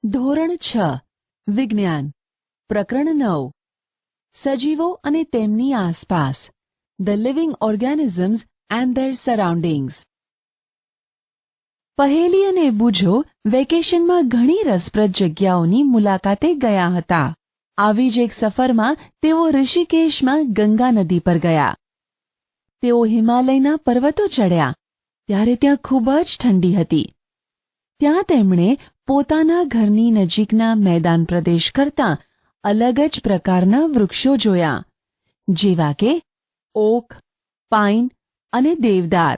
ધોરણ 6 વિજ્ઞાન પ્રકરણ 9 સજીવો અને તેમની આસપાસ the living organisms and there surroundings. પહેલી અને બૂજો વેકેશનમાં ઘણી રસપ્રદ જગ્યાઓની મુલાકાતે ગયા હતા. આવી જ એક સફરમાં તેઓ ઋષિકેશમાં ગંગા નદી પર ગયા. તેઓ હિમાલયના પર્વતો ચડ્યા ત્યારે ત્યાં ખૂબ જ ઠંડી હતી. ત્યાં તેમણે પોતાના ઘરની નજીકના મેદાન પ્રદેશ કરતાં અલગ જ પ્રકારના વૃક્ષો જોયા, જેવા કે ઓક, પાઇન અને દેવદાર.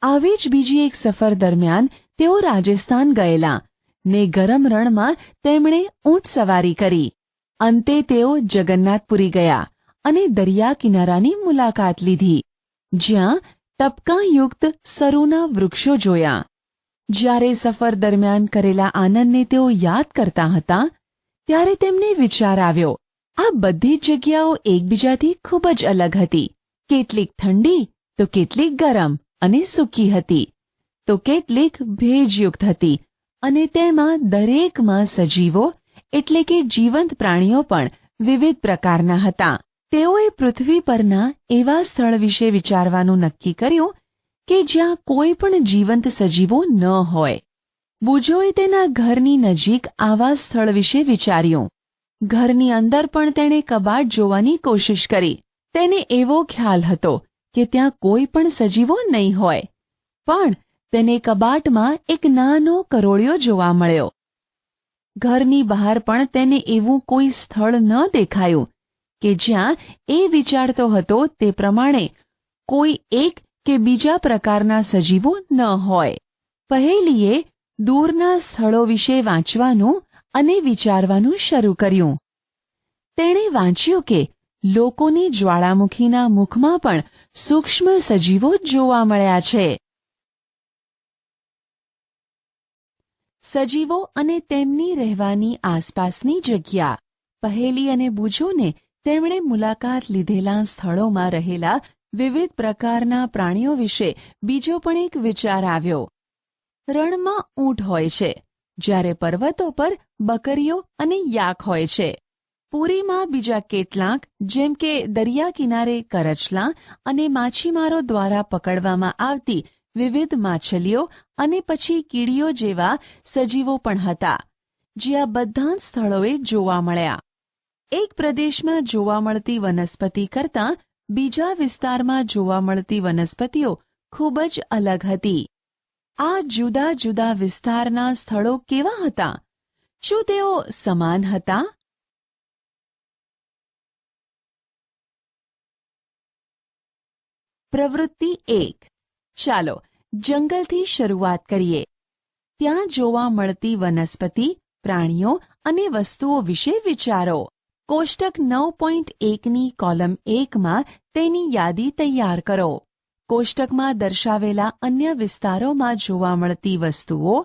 આવી જ બીજી એક સફર દરમિયાન તેઓ રાજસ્થાન ગયેલા ને ગરમ રણમાં તેમણે ઊંટ સવારી કરી. અંતે તેઓ જગન્નાથપુરી ગયા અને દરિયા કિનારાની મુલાકાત લીધી, જ્યાં ટપકાંયુક્ત સરુના વૃક્ષો જોયા. જ્યારે સફર દરમિયાન કરેલા આનંદને તેઓ યાદ કરતા હતા ત્યારે તેમને વિચાર આવ્યો, આ બધી જ જગ્યાઓ એકબીજાથી ખૂબ જ અલગ હતી. કેટલીક ઠંડી તો કેટલીક ગરમ અને સૂકી હતી, તો કેટલીક ભેજયુક્ત હતી અને તેમાં દરેકમાં સજીવો એટલે કે જીવંત પ્રાણીઓ પણ વિવિધ પ્રકારના હતા. તેઓએ પૃથ્વી પરના એવા સ્થળ વિશે વિચારવાનું નક્કી કર્યું કે જ્યાં કોઈ પણ જીવંત સજીવો ન હોય. બૂજોએ તેના ઘરની નજીક આવા સ્થળ વિશે વિચાર્યું. ઘરની અંદર પણ તેણે કબાટ જોવાની કોશિશ કરી. તેને એવો ખ્યાલ હતો કે ત્યાં કોઈ પણ સજીવો નહીં હોય, પણ તેને કબાટમાં એક નાનો કરોળિયો જોવા મળ્યો. ઘરની બહાર પણ તેને એવું કોઈ સ્થળ ન દેખાયું કે જ્યાં એ વિચારતો હતો તે પ્રમાણે કોઈ એક કે બીજા પ્રકારના સજીવો ન હોય. પહેલીએ દૂરના સ્થળો વિશે વાંચવાનું અને વિચારવાનું શરૂ કર્યું. તેણે વાંચ્યું કે લોકોની જ્વાળામુખીના મુખમાં પણ સૂક્ષ્મ સજીવો જોવા મળ્યા છે. સજીવો અને તેમની રહેવાની આસપાસની જગ્યા. પહેલી અને બૂજોને તેમણે મુલાકાત લીધેલા સ્થળોમાં રહેલા વિવિધ પ્રકારના પ્રાણીઓ વિશે બીજો પણ એક વિચાર આવ્યો. રણમાં ઊંટ હોય છે, જ્યારે પર્વતો પર બકરીઓ અને યાક હોય છે. પુરીમાં બીજા કેટલાક જેમ કે દરિયા કિનારે કરચલા અને માછીમારો દ્વારા પકડવામાં આવતી વિવિધ માછલીઓ અને પછી કીડીઓ જેવા સજીવો પણ હતા, જે આ બધા જ સ્થળોએ જોવા મળ્યા. એક પ્રદેશમાં જોવા મળતી વનસ્પતિ કરતાં બીજા વિસ્તારમાં જોવા મળતી વનસ્પતિઓ ખૂબ જ અલગ હતી. આ જુદા જુદા વિસ્તારના સ્થળો કેવા હતા? શું તેઓ સમાન હતા? પ્રવૃત્તિ 1. ચાલો જંગલથી શરૂઆત કરીએ. ત્યાં જોવા મળતી વનસ્પતિ, પ્રાણીઓ અને વસ્તુઓ વિશે વિચારો. કોષ્ટક 9.1ની કોલમ 1માં તેની યાદી તૈયાર કરો. કોષ્ટકમાં દર્શાવેલા અન્ય વિસ્તારોમાં જોવા મળતી વસ્તુઓ,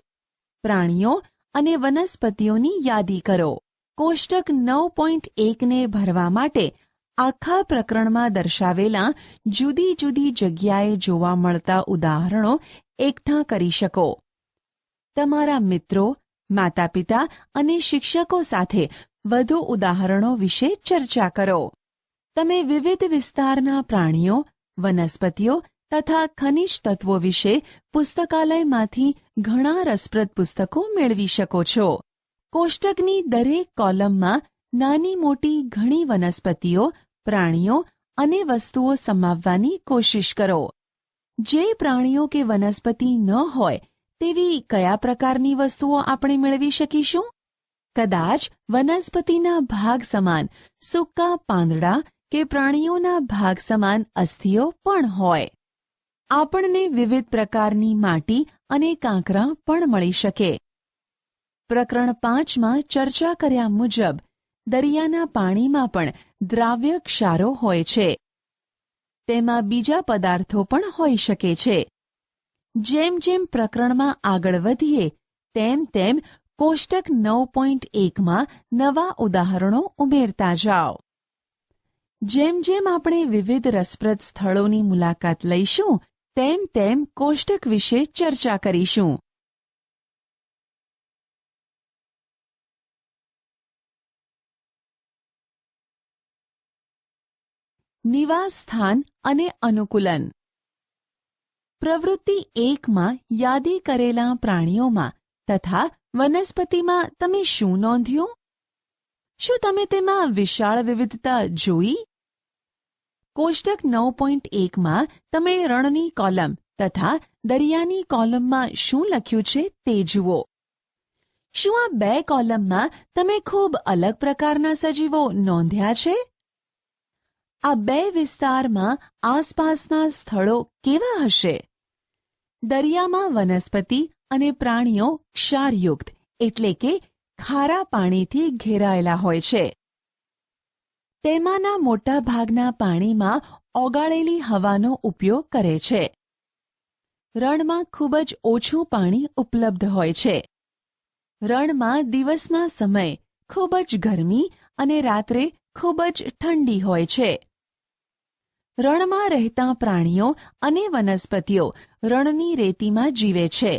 પ્રાણીઓ અને વનસ્પતિઓની યાદી કરો. કોષ્ટક 9.1ને ભરવા માટે આખા પ્રકરણમાં દર્શાવેલા જુદી જુદી જગ્યાએ જોવા મળતા ઉદાહરણો એકઠાં કરી શકો. તમારા મિત્રો, માતાપિતા અને શિક્ષકો સાથે વધુ ઉદાહરણો વિશે ચર્ચા કરો. તમે વિવિધ વિસ્તારના પ્રાણીઓ, વનસ્પતિઓ તથા ખનિજ તત્વો વિશે પુસ્તકાલયમાંથી ઘણા રસપ્રદ પુસ્તકો મેળવી શકો છો. કોષ્ટકની દરેક કોલમમાં નાની મોટી ઘણી વનસ્પતિઓ, પ્રાણીઓ અને વસ્તુઓ સમાવવાની કોશિશ કરો. જે પ્રાણીઓ કે વનસ્પતિ ન હોય તેવી કયા પ્રકારની વસ્તુઓ આપણે મેળવી શકીશું? કદાચ વનસ્પતિના ભાગ સમાન સૂકા પાંદડા કે પ્રાણીઓના ભાગ સમાન અસ્થિઓ પણ હોય. આપણને વિવિધ પ્રકારની માટી અને કાંકરા પણ મળી શકે. પ્રકરણ 5માં ચર્ચા કર્યા મુજબ દરિયાના પાણીમાં પણ દ્રાવ્ય ક્ષારો હોય છે. તેમાં બીજા પદાર્થો પણ હોઈ શકે છે. જેમ જેમ પ્રકરણમાં આગળ વધીએ તેમ તેમ કોષ્ટક 9.1માં નવા ઉદાહરણો ઉમેરતા જાઓ. જેમ જેમ આપણે વિવિધ રસપ્રદ સ્થળોની મુલાકાત લઈશું તેમ તેમ કોષ્ટક વિશે ચર્ચા કરીશું. નિવાસ સ્થાન અને અનુકૂલન. પ્રવૃત્તિ 1માં યાદી કરેલા પ્રાણીઓમાં તથા વનસ્પતિમાં તમે શું નોંધ્યું? શું તમે તેમાં વિશાળ વિવિધતા જોઈ? કોષ્ટક 9.1માં તમે રણની કોલમ તથા દરિયાની કોલમમાં શું લખ્યું છે તે જુઓ. શું આ 2 કોલમમાં તમે ખૂબ અલગ પ્રકારના સજીવો નોંધ્યા છે? આ 2 વિસ્તારમાં આસપાસના સ્થળો કેવા હશે? દરિયામાં વનસ્પતિ અને પ્રાણીઓ ક્ષારયુક્ત એટલે કે ખારા પાણીથી ઘેરાયેલા હોય છે. તેમાંના મોટા ભાગના પાણીમાં ઓગાળેલી હવાનો ઉપયોગ કરે છે. રણમાં ખૂબ જ ઓછું પાણી ઉપલબ્ધ હોય છે. રણમાં દિવસના સમયે ખૂબ જ ગરમી અને રાત્રે ખૂબ જ ઠંડી હોય છે. રણમાં રહેતા પ્રાણીઓ અને વનસ્પતિઓ રણની રેતીમાં જીવે છે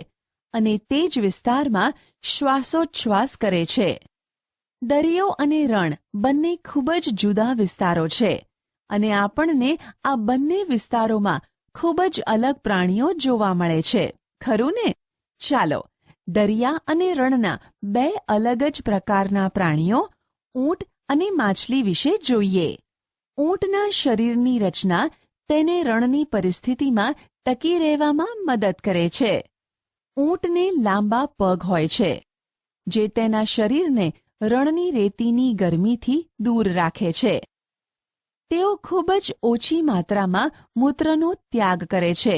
અને તે જ વિસ્તારમાં શ્વાસોચ્છ્વાસ કરે છે. દરિયો અને રણ બંને ખૂબ જ જુદા વિસ્તારો છે અને આપણને આ બંને વિસ્તારોમાં ખૂબ જ અલગ પ્રાણીઓ જોવા મળે છે, ખરું ને? ચાલો દરિયા અને રણના 2 અલગ જ પ્રકારના પ્રાણીઓ ઊંટ અને માછલી વિશે જોઈએ. ઊંટના શરીરની રચના તેને રણની પરિસ્થિતિમાં ટકી રહેવામાં મદદ કરે છે. ઊંટને લાંબા પગ હોય છે જે તેના શરીરને રણની રેતીની ગરમીથી દૂર રાખે છે. તેઓ ખૂબ જ ઓછી માત્રામાં મૂત્રનો ત્યાગ કરે છે.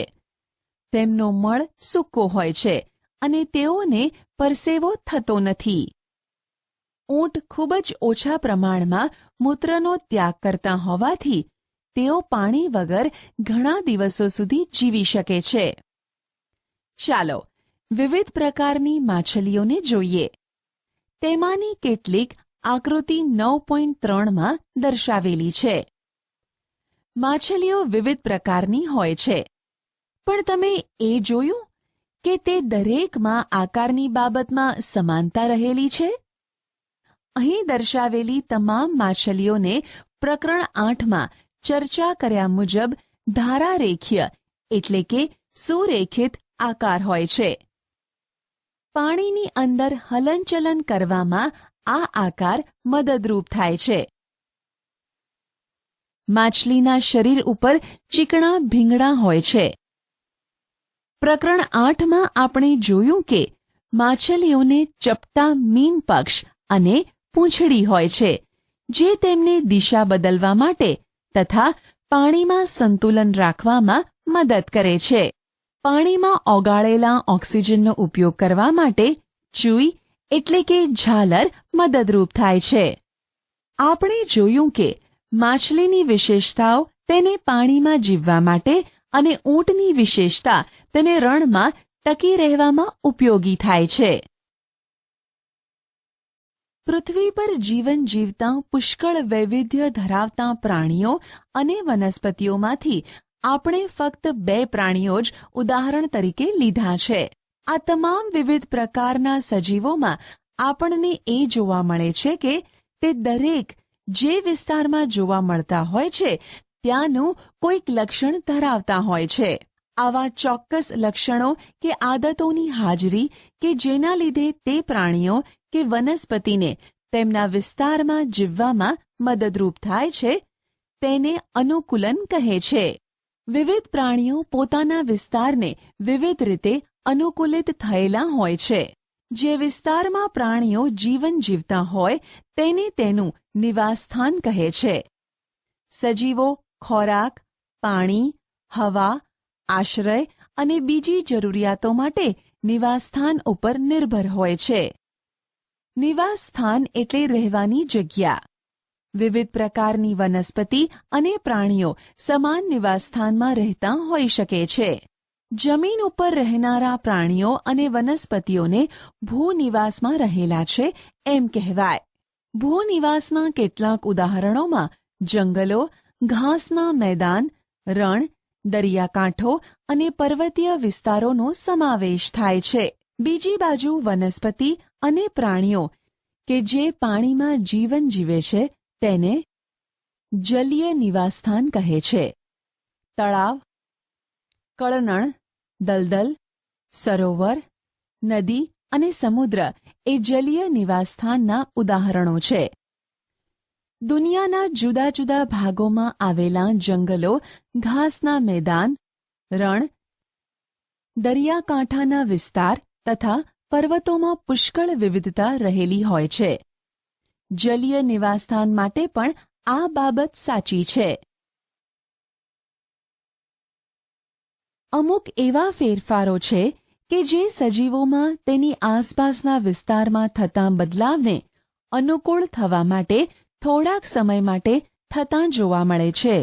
તેમનો મળ સૂકો હોય છે અને તેઓને પરસેવો થતો નથી. ઊંટ ખૂબ જ ઓછા પ્રમાણમાં મૂત્રનો ત્યાગ કરતા હોવાથી તેઓ પાણી વગર ઘણા દિવસો સુધી જીવી શકે છે. ચાલો વિવિધ પ્રકારની માછલીઓને જોઈએ. તેમાંની કેટલીક આકૃતિ 9.3માં દર્શાવેલી છે. માછલીઓ વિવિધ પ્રકારની હોય છે, પણ તમે એ જોયું કે તે દરેકમાં આકારની બાબતમાં સમાનતા રહેલી છે? અહીં દર્શાવેલી તમામ માછલીઓને પ્રકરણ 8માં ચર્ચા કર્યા મુજબ ધારારેખીય એટલે કે સુરેખિત આકાર હોય છે. પાણીની અંદર હલનચલન કરવામાં આ આકાર મદદરૂપ થાય છે. માછલીના શરીર ઉપર ચીકણા ભીંગડા હોય છે. પ્રકરણ 8માં આપણે જોયું કે માછલીઓને ચપટા મીન પક્ષ અને પૂંછડી હોય છે જે તેમને દિશા બદલવા માટે તથા પાણીમાં સંતુલન રાખવામાં મદદ કરે છે. પાણીમાં ઓગાળેલા ઓક્સિજનનો ઉપયોગ કરવા માટે ચૂઈ એટલે કે ઝાલર મદદરૂપ થાય છે. આપણે જોયું કે માછલીની વિશેષતાઓ તેને પાણીમાં જીવવા માટે અને ઊંટની વિશેષતા તેને રણમાં ટકી રહેવામાં ઉપયોગી થાય છે. પૃથ્વી પર જીવન જીવતા પુષ્કળ વૈવિધ્ય ધરાવતા પ્રાણીઓ અને વનસ્પતિઓમાંથી આપણે ફક્ત 2 પ્રાણીઓ જ ઉદાહરણ તરીકે લીધા છે. આ તમામ વિવિધ પ્રકારના સજીવોમાં આપણને એ જોવા મળે છે કે તે દરેક જે વિસ્તારમાં જોવા મળતા હોય છે ત્યાંનું કોઈક લક્ષણ ધરાવતા હોય છે. આવા ચોક્કસ લક્ષણો કે આદતોની હાજરી કે જેના લીધે તે પ્રાણીઓ કે વનસ્પતિને તેમના વિસ્તારમાં જીવવામાં મદદરૂપ થાય છે તેને અનુકૂલન કહે છે. વિવિધ પ્રાણીઓ પોતાના વિસ્તારને વિવિધ રીતે અનુકૂલિત થયેલા હોય છે. જે વિસ્તારમાં પ્રાણીઓ જીવન જીવતા હોય તેને તેનું નિવાસસ્થાન કહે છે. સજીવો ખોરાક, પાણી, હવા, આશ્રય અને બીજી જરૂરિયાતો માટે નિવાસસ્થાન ઉપર નિર્ભર હોય છે. નિવાસસ્થાન એટલે રહેવાની જગ્યા. વિવિધ પ્રકારની વનસ્પતિ અને પ્રાણીઓ સમાન નિવાસસ્થાનમાં રહેતા હોઈ શકે છે. જમીન ઉપર રહેનારા પ્રાણીઓ અને વનસ્પતિઓને ભૂનિવાસમાં રહેલા છે એમ કહેવાય. ભૂનિવાસના કેટલાક ઉદાહરણોમાં જંગલો, ઘાસના મેદાન, રણ, દરિયાકાંઠો અને પર્વતીય વિસ્તારોનો સમાવેશ થાય છે. બીજી બાજુ વનસ્પતિ અને પ્રાણીઓ કે જે પાણીમાં જીવન જીવે છે તેને જલીય નિવાસસ્થાન કહે છે. તળાવ, કળનળ, દલદલ, સરોવર, નદી અને સમુદ્ર એ જલીય નિવાસસ્થાનના ઉદાહરણો છે. દુનિયાના જુદા જુદા ભાગોમાં આવેલા જંગલો, ઘાસના મેદાન, રણ, દરિયાકાંઠાના વિસ્તાર તથા પર્વતોમાં પુષ્કળ વિવિધતા રહેલી હોય છે. જલીય નિવાસસ્થાન માટે પણ આ બાબત સાચી છે. અમુક એવા ફેરફારો છે કે જે સજીવોમાં તેની આસપાસના વિસ્તારમાં થતા બદલાવને અનુકૂળ થવા માટે થોડાક સમય માટે થતાં જોવા મળે છે.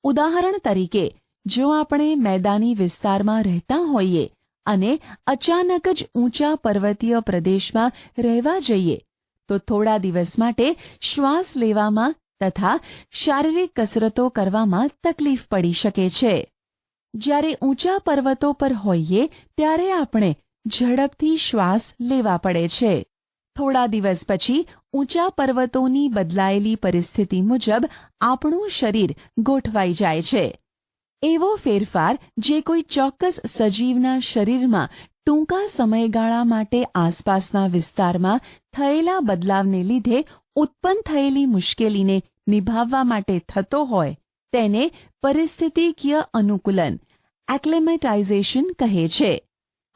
ઉદાહરણ તરીકે, જો આપણે મેદાની વિસ્તારમાં રહેતા હોઈએ અને અચાનક જ ઊંચા પર્વતીય પ્રદેશમાં રહેવા જઈએ તો થોડા દિવસ માટે શ્વાસ લેવામાં તથા શારીરિક કસરતો કરવામાં તકલીફ પડી શકે છે. જ્યારે ઊંચા પર્વતો પર હોઈએ ત્યારે આપણે ઝડપથી શ્વાસ લેવા પડે છે. થોડા દિવસ પછી ઊંચા પર્વતોની બદલાયેલી પરિસ્થિતિ મુજબ આપણું શરીર ગોઠવાઈ જાય છે. એવો ફેરફાર જે કોઈ ચોક્કસ સજીવના શરીરમાં ટૂંકા સમયગાળા માટે આસપાસના વિસ્તારમાં થયેલા બદલાવને લીધે ઉત્પન્ન થયેલી મુશ્કેલીને નિભાવવા માટે થતો હોય તેને પરિસ્થિતિકીય અનુકૂલન એક્લેમેટાઇઝેશન કહે છે.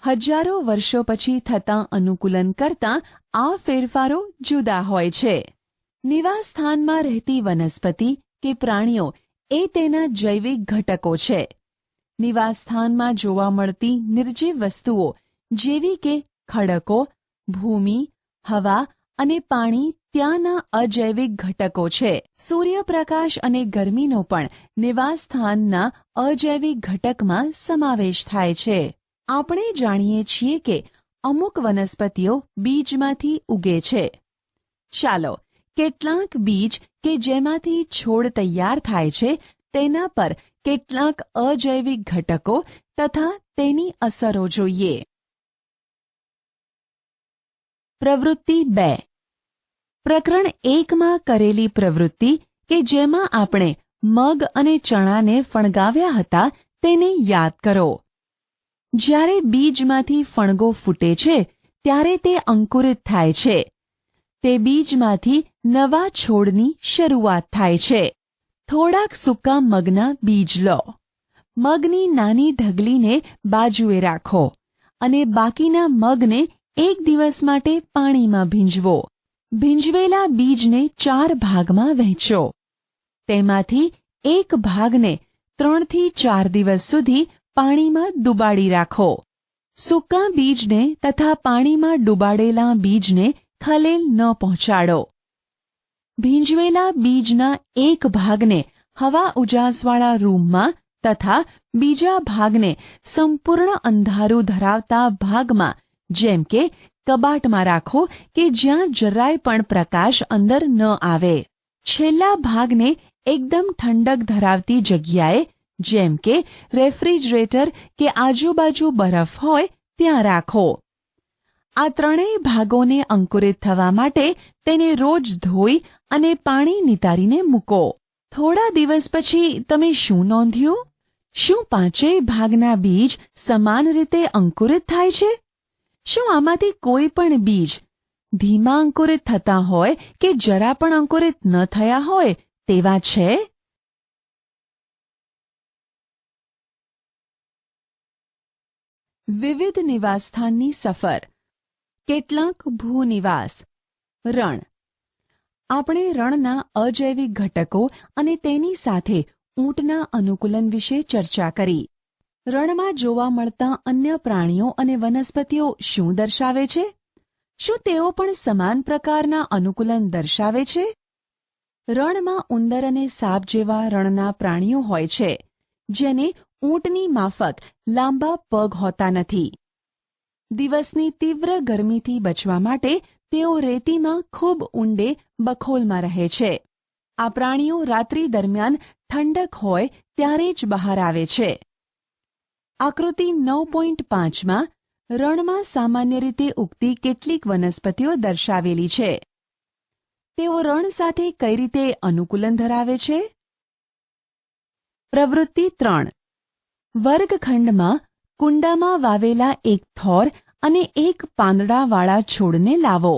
હજારો વર્ષો પછી થતાં અનુકૂલન કરતાં આ ફેરફારો જુદા હોય છે. નિવાસસ્થાનમાં રહેતી વનસ્પતિ કે પ્રાણીઓ એ તેના જૈવિક ઘટકો છે. નિવાસસ્થાનમાં જોવા મળતી નિર્જીવ વસ્તુઓ જેવી કે ખડકો, ભૂમિ, હવા અને પાણી ત્યાંના અજૈવિક ઘટકો છે. સૂર્યપ્રકાશ અને ગરમીનો પણ નિવાસસ્થાનના અજૈવિક ઘટકમાં સમાવેશ થાય છે. આપણે જાણીએ છીએ કે અમુક વનસ્પતિઓ બીજમાંથી ઉગે છે. ચાલો કેટલાક બીજ કે જેમાંથી છોડ તૈયાર થાય છે તેના પર કેટલાક અજૈવિક ઘટકો તથા તેની અસરો જોઈએ. પ્રવૃત્તિ 2. પ્રકરણ 1માં કરેલી પ્રવૃત્તિ કે જેમાં આપણે મગ અને ચણાને ફણગાવ્યા હતા તેને યાદ કરો. જ્યારે બીજમાંથી ફણગો ફૂટે છે ત્યારે તે અંકુરિત થાય છે. તે બીજમાંથી નવા છોડની શરૂઆત થાય છે. થોડાક સૂકા મગના બીજ લો. મગની નાની ઢગલીને બાજુએ રાખો અને બાકીના મગને એક દિવસ માટે પાણીમાં ભીંજવો. ભીંજવેલા બીજને 4 ભાગમાં વહેંચો. તેમાંથી એક ભાગને 3 થી 4 દિવસ સુધી પાણીમાં ડુબાડી રાખો. સૂકા બીજને તથા પાણીમાં ડુબાડેલા બીજને ખલેલ ન પહોંચાડો. ભીંજવેલા બીજના એક ભાગને હવા ઉજાસવાળા રૂમમાં તથા બીજા ભાગને સંપૂર્ણ અંધારું ધરાવતા ભાગમાં જેમ કે કબાટમાં રાખો કે જ્યાં જરાય પણ પ્રકાશ અંદર ન આવે. છેલ્લા ભાગને એકદમ ઠંડક ધરાવતી જગ્યાએ જેમ કે રેફ્રિજરેટર કે આજુબાજુ બરફ હોય ત્યાં રાખો. આ ત્રણેય ભાગોને અંકુરિત થવા માટે તેને રોજ ધોઈ અને પાણી નિતારીને મૂકો. થોડા દિવસ પછી તમે શું નોંધ્યું? શું 5 ભાગના બીજ સમાન રીતે અંકુરિત થાય છે? શું આમાંથી કોઈ પણ બીજ ધીમા અંકુરિત થતા હોય કે જરા પણ અંકુરિત ન થયા હોય તેવા છે? વિવિધ નિવાસસ્થાનની સફર. કેટલાક ભૂનિવાસ. રણ. આપણે રણના અજૈવિક ઘટકો અને તેની સાથે ઊંટના અનુકૂલન વિશે ચર્ચા કરી. રણમાં જોવા મળતા અન્ય પ્રાણીઓ અને વનસ્પતિઓ શું દર્શાવે છે? શું તેઓ પણ સમાન પ્રકારના અનુકૂલન દર્શાવે છે? રણમાં ઉંદર અને સાપ જેવા રણના પ્રાણીઓ હોય છે જેને ઊંટની માફક લાંબા પગ હોતા નથી. દિવસની તીવ્ર ગરમીથી બચવા માટે તેઓ રેતીમાં ખૂબ ઊંડે બખોલમાં રહે છે. આ પ્રાણીઓ રાત્રિ દરમિયાન ઠંડક હોય ત્યારે જ બહાર આવે છે. આકૃતિ 9.5માં રણમાં સામાન્ય રીતે ઉગતી કેટલીક વનસ્પતિઓ દર્શાવેલી છે. તેઓ રણ સાથે કઈ રીતે અનુકૂલન ધરાવે છે? પ્રવૃત્તિ 3. વર્ગખંડમાં કુંડામાં વાવેલા એક થોર અને એક પાંદડાવાળા છોડને લાવો.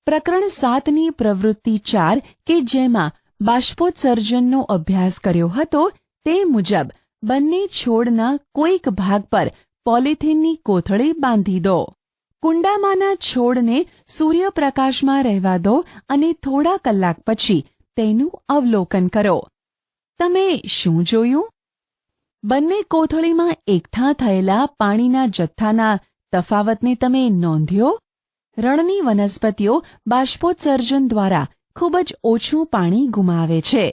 પ્રકરણ 7ની પ્રવૃત્તિ 4 કે જેમાં બાષ્પોત્સર્જનનો અભ્યાસ કર્યો હતો તે મુજબ બંને છોડના કોઈક ભાગ પર પોલિથીનની કોથળી બાંધી દો. કુંડામાંના છોડને સૂર્યપ્રકાશમાં રહેવા દો અને થોડા કલાક પછી તેનું અવલોકન કરો. તમે શું જોયું? બંને કોથળીમાં એકઠા થયેલા પાણીના જથ્થાના તફાવતને તમે નોંધ્યો? રણની વનસ્પતિઓ બાષ્પોત્સર્જન દ્વારા ખૂબ જ ઓછું પાણી ગુમાવે છે.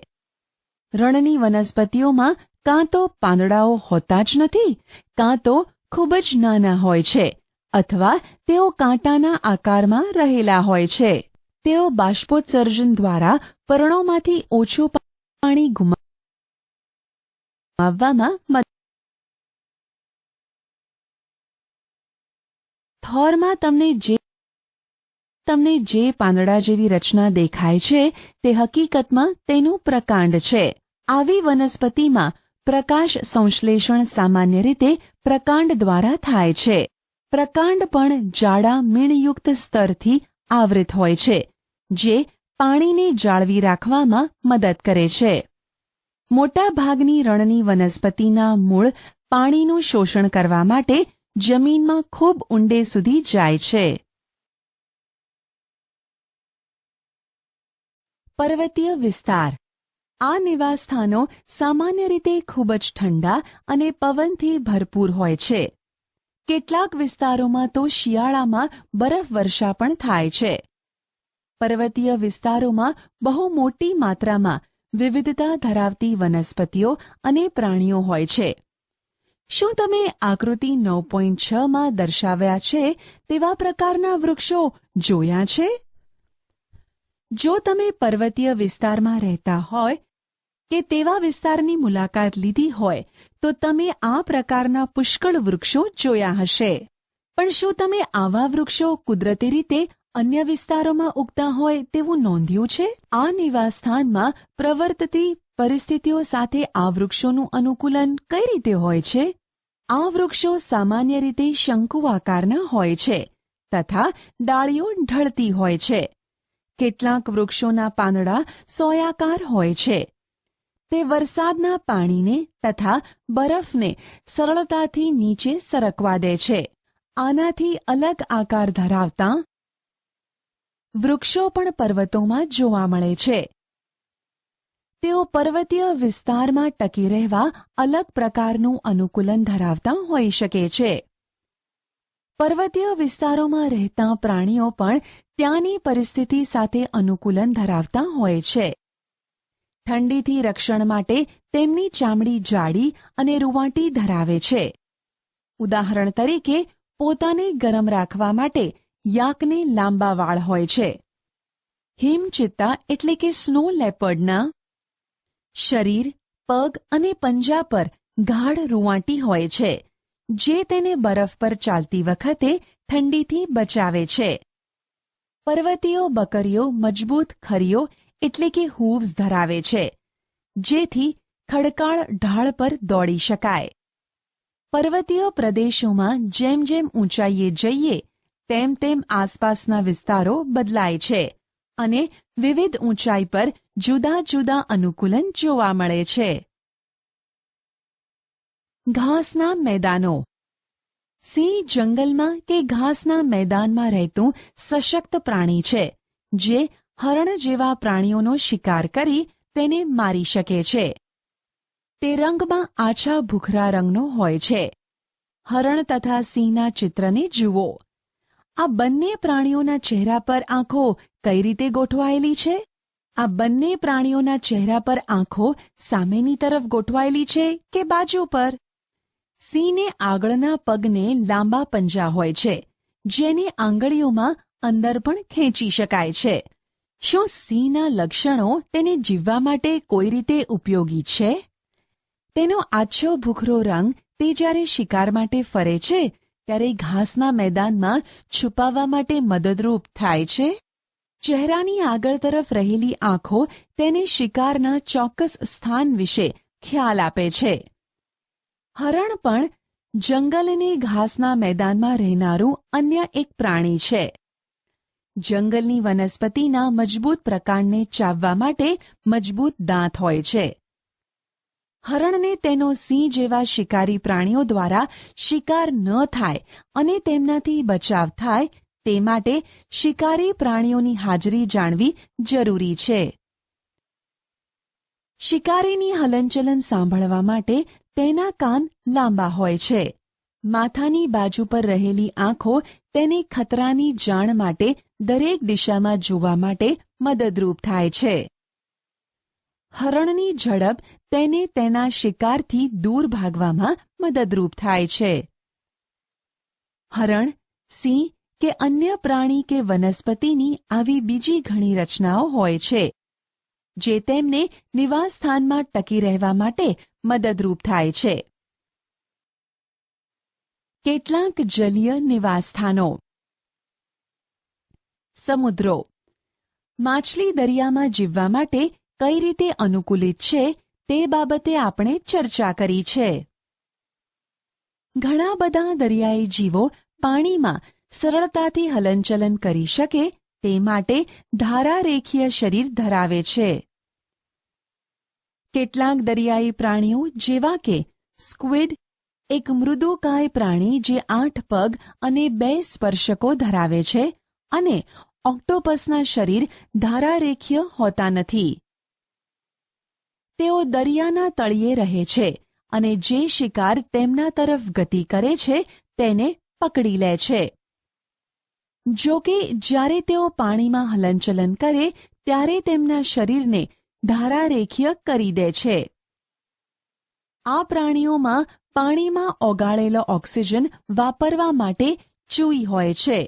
રણની વનસ્પતિઓમાં કાં તો પાંદડાઓ હોતા જ નથી, કાં તો ખૂબ જ નાના હોય છે, અથવા તેઓ કાંટાના આકારમાં રહેલા હોય છે. તેઓ બાષ્પોત્સર્જન દ્વારા પર્ણોમાંથી ઓછું પાણી ગુમાવવામાં મદદ. થોરમાં તમને જે પાંદડા જેવી રચના દેખાય છે તે હકીકતમાં તેનું પ્રકાંડ છે. આવી વનસ્પતિમાં પ્રકાશ સંશ્લેષણ સામાન્ય રીતે પ્રકાંડ દ્વારા થાય છે. પ્રકાંડ પણ જાડા મીણયુક્ત સ્તરથી આવૃત હોય છે, જે પાણીને જાળવી રાખવામાં મદદ કરે છે. મોટા ભાગની રણની વનસ્પતિના મૂળ પાણીનું શોષણ કરવા માટે જમીનમાં ખૂબ ઊંડે સુધી જાય છે. પર્વતીય વિસ્તાર. આ નિવાસસ્થાનો સામાન્ય રીતે ખૂબ જ ઠંડા અને પવનથી ભરપૂર હોય છે. કેટલાક વિસ્તારોમાં તો શિયાળામાં બરફવર્ષા પણ થાય છે. પર્વતીય વિસ્તારોમાં બહુ મોટી માત્રામાં વિવિધતા ધરાવતી વનસ્પતિઓ અને પ્રાણીઓ હોય છે. શું તમે આકૃતિ 9.6માં દર્શાવ્યા છે તેવા પ્રકારના વૃક્ષો જોયા છે? જો તમે પર્વતીય વિસ્તારમાં રહેતા હોય કે તેવા વિસ્તારની મુલાકાત લીધી હોય તો તમે આ પ્રકારના પુષ્કળ વૃક્ષો જોયા હશે. પણ શું તમે આવા વૃક્ષો કુદરતી રીતે અન્ય વિસ્તારોમાં ઉગતા હોય તેવું નોંધ્યું છે? આ નિવાસસ્થાનમાં પ્રવર્તતી પરિસ્થિતિઓ સાથે આ વૃક્ષોનું અનુકૂલન કઈ રીતે હોય છે? આ વૃક્ષો સામાન્ય રીતે શંકુ આકારના હોય છે તથા ડાળીઓ ઢળતી હોય છે. કેટલાક વૃક્ષોના પાંદડા સોયાકાર હોય છે. તે વરસાદના પાણીને તથા બરફને સરળતાથી નીચે સરકવા દે છે. આનાથી અલગ આકાર ધરાવતા વૃક્ષો પણ પર્વતોમાં જોવા મળે છે. તેઓ પર્વતીય વિસ્તારમાં ટકી રહેવા અલગ પ્રકારનું અનુકૂલન ધરાવતા હોઈ શકે છે. પર્વતીય વિસ્તારોમાં રહેતા પ્રાણીઓ પણ ત્યાંની પરિસ્થિતિ સાથે અનુકૂલન ધરાવતા હોય છે. ઠંડીથી રક્ષણ માટે તેમની ચામડી જાડી અને રૂંવાટી ધરાવે છે. ઉદાહરણ તરીકે પોતાને ગરમ રાખવા માટે યાકને લાંબા વાળ હોય છે. હિમચિત્તા એટલે કે સ્નો લેપર્ડના શરીર, પગ અને પંજા પર ગાઢ રૂંવાટી હોય છે, જે તેને બરફ પર ચાલતી વખતે ઠંડીથી બચાવે છે. પર્વતીય બકરીઓ મજબૂત ખરીઓ એટલે કે હૂવ્સ ધરાવે છે, જેથી ખડકાળ ઢાળ પર દોડી શકાય. પર્વતીય પ્રદેશોમાં જેમ જેમ ઊંચાઈએ જઈએ તેમ તેમ આસપાસના વિસ્તારો બદલાય છે અને વિવિધ ઊંચાઈ પર જુદા જુદા અનુકૂલન જોવા મળે છે. ઘાસના મેદાનો. સિંહ જંગલમાં કે ઘાસના મેદાનમાં રહેતું સશક્ત પ્રાણી છે, જે હરણ જેવા પ્રાણીઓનો શિકાર કરી તેને મારી શકે છે. તે રંગમાં આછા ભૂખરા રંગનો હોય છે. હરણ તથા સિંહના ચિત્રને જુઓ. આ બંને પ્રાણીઓના ચહેરા પર આંખો કઈ રીતે ગોઠવાયેલી છે? આ બંને પ્રાણીઓના ચહેરા પર આંખો સામેની તરફ ગોઠવાયેલી છે કે બાજુ પર? સિંહને આગળના પગને લાંબા પંજા હોય છે, જેને આંગળીઓમાં અંદર પણ ખેંચી શકાય છે. શું સિંહના લક્ષણો તેને જીવવા માટે કોઈ રીતે ઉપયોગી છે? તેનો આછો ભૂખરો રંગ તે જ્યારે શિકાર માટે ફરે છે ત્યારે ઘાસના મેદાનમાં છુપાવવા માટે મદદરૂપ થાય છે. ચહેરાની આગળ તરફ રહેલી આંખો તેને શિકારના ચોક્કસ સ્થાન વિશે ખ્યાલ આપે છે. હરણ પણ જંગલને ઘાસના મેદાનમાં રહેનારું અન્ય એક પ્રાણી છે. જંગલની વનસ્પતિના મજબૂત પ્રકાંડને ચાવવા માટે મજબૂત દાંત હોય છે. હરણને તેનો સિંહ જેવા શિકારી પ્રાણીઓ દ્વારા શિકાર ન થાય અને તેમનાથી બચાવ થાય તે માટે શિકારી પ્રાણીઓની હાજરી જાણવી જરૂરી છે. શિકારીની હલનચલન સાંભળવા માટે તેના કાન લાંબા હોય છે. માથાની બાજુ પર રહેલી આંખો તેને ખતરાની જાણ માટે દરેક દિશામાં જોવા માટે મદદરૂપ થાય છે. હરણની ઝડપ તેને તેના શિકારથી દૂર ભાગવામાં મદદરૂપ થાય છે. હરણ, સિંહ કે અન્ય પ્રાણી કે વનસ્પતિની આવી બીજી ઘણી રચનાઓ હોય છે જે તેમને નિવાસસ્થાનમાં ટકી રહેવા માટે મદદરૂપ થાય છે. કેટલાક જલીય નિવાસસ્થાનો. સમુદ્રો. માછલી દરિયામાં જીવવા માટે કઈ રીતે અનુકૂલિત છે તે બાબતે આપણે ચર્ચા કરી છે. ઘણા બધા દરિયાઈ જીવો પાણીમાં સરળતાથી હલનચલન કરી શકે તે માટે ધારારેખીય શરીર ધરાવે છે. કેટલાક દરિયાઈ પ્રાણીઓ જેવા કે સ્ક્વિડ, એક મૃદુકાય પ્રાણી જે 8 પગ અને 2 સ્પર્શકો ધરાવે છે, અને ઓક્ટોપસના શરીર ધારારેખીય હોતા નથી. તેઓ દરિયાના તળિયે રહે છે અને જે શિકાર તેમના તરફ ગતિ કરે છે તેને પકડી લે છે. જો કે જ્યારે તેઓ પાણીમાં હલનચલન કરે ત્યારે તેમના શરીરને ધારારેખીય કરી દે છે. આ પ્રાણીઓમાં પાણીમાં ઓગાળેલો ઓક્સિજન વાપરવા માટે ચૂઈ હોય છે.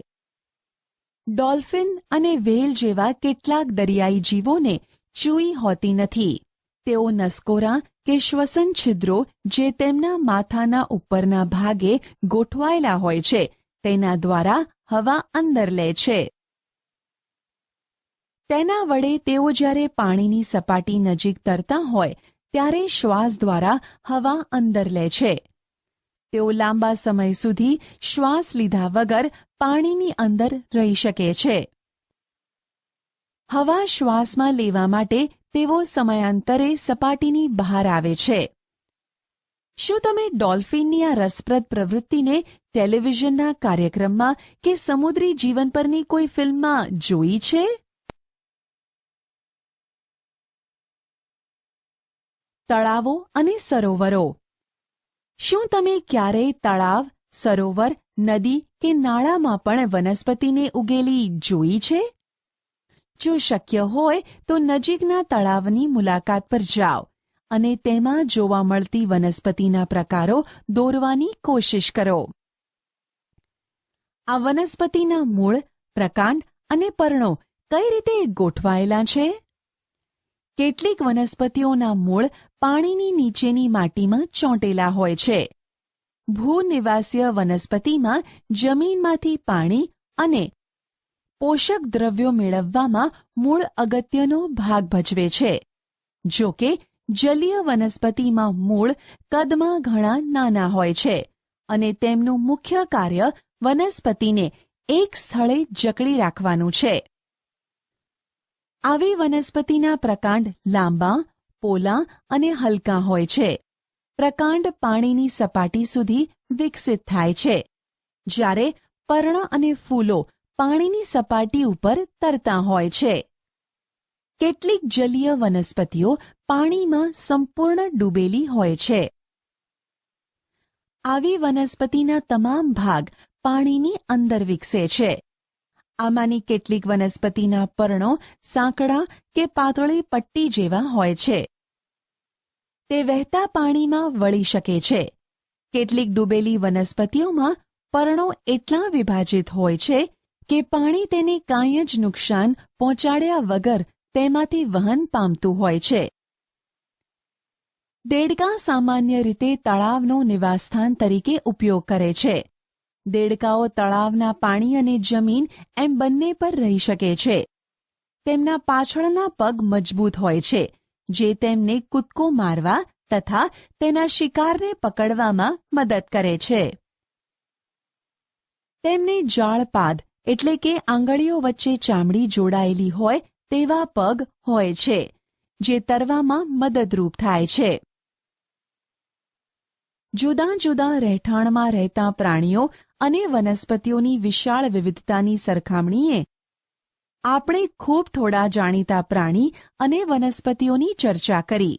ડોલ્ફિન અને વ્હેલ જેવા કેટલાક દરિયાઈ જીવોને ચૂઈ હોતી નથી. તેઓ નસકોરાં કે શ્વસન છિદ્રો જે તેમના માથાના ઉપરના ભાગે ગોઠવાયેલા હોય છે તેના દ્વારા હવા અંદર લે છે. તેના વડે તેઓ જ્યારે પાણીની સપાટી નજીક તરતા હોય ત્યારે શ્વાસ દ્વારા હવા અંદર લે છે. તેઓ લાંબા સમય સુધી શ્વાસ લીધા વગર પાણીની અંદર રહી શકે છે. હવા શ્વાસમાં લેવા માટે તેઓ સમયાંતરે સપાટીની બહાર આવે છે. શું તમે ડોલ્ફિનની આ રસપ્રદ પ્રવૃત્તિને ટેલિવિઝનના કાર્યક્રમમાં કે સમુદ્રી જીવન પરની કોઈ ફિલ્મમાં જોઈ છે? તળાવો અને સરોવરો. શું તમે ક્યારેય તળાવ, સરોવર, નદી કે નાળામાં પણ વનસ્પતિને ઉગેલી જોઈ છે? જો શક્ય હોય તો નજીકના તળાવની મુલાકાત પર જાઓ અને તેમાં જોવા મળતી વનસ્પતિના પ્રકારો દોરવાની કોશિશ કરો. આ વનસ્પતિના મૂળ, પ્રકાંડ અને પર્ણો કઈ રીતે ગોઠવાયેલા છે? કેટલીક વનસ્પતિઓના મૂળ પાણીની નીચેની માટીમાં ચોંટેલા હોય છે. ભૂનિવાસીય વનસ્પતિમાં જમીનમાંથી પાણી અને પોષક દ્રવ્યો મેળવવામાં મૂળ અગત્યનો ભાગ ભજવે છે. જો કે જલીય વનસ્પતિમાં મૂળ કદમાં ઘણા નાના હોય છે અને તેમનું મુખ્ય કાર્ય વનસ્પતિને એક સ્થળે જકડી રાખવાનું છે. આવી વનસ્પતિના પ્રકાંડ લાંબા, પોલા અને હલકા હોય છે. પ્રકાંડ પાણીની સપાટી સુધી વિકસિત થાય છે, જ્યારે પર્ણ અને ફૂલો પાણીની સપાટી ઉપર તરતા હોય છે. કેટલીક જલીય વનસ્પતિઓ પાણીમાં સંપૂર્ણ ડૂબેલી હોય છે. આવી વનસ્પતિના તમામ ભાગ પાણીની અંદર વિકસે છે. આમાંની કેટલીક વનસ્પતિના પર્ણો સાંકડા કે પાતળી પટ્ટી જેવા હોય છે. તે વહેતા પાણીમાં વળી શકે છે. કેટલીક ડૂબેલી વનસ્પતિઓમાં પર્ણો એટલા વિભાજિત હોય છે કે પાણી તેને કાંઈ જ નુકસાન પહોંચાડ્યા વગર તેમાંથી વહન પામતું હોય છે. દેડકાં સામાન્ય રીતે તળાવનો નિવાસસ્થાન તરીકે ઉપયોગ કરે છે. દેડકાઓ તળાવના પાણી અને જમીન એમ બંને પર રહી શકે છે. તેમના પાછળના પગ મજબૂત હોય છે, જે તેમને કૂદકો મારવા તથા તેના શિકારને પકડવામાં મદદ કરે છે. તેમને જાળપાદ એટલે કે આંગળીઓ વચ્ચે ચામડી જોડાયેલી હોય તેવા પગ હોય છે, જે તરવામાં મદદરૂપ થાય છે. જુદા જુદા રહેઠાણમાં રહેતા પ્રાણીઓ અને વનસ્પતિઓની વિશાળ વિવિધતાની સરખામણીએ આપણે ખૂબ થોડા જાણીતા પ્રાણી અને વનસ્પતિઓની ચર્ચા કરી.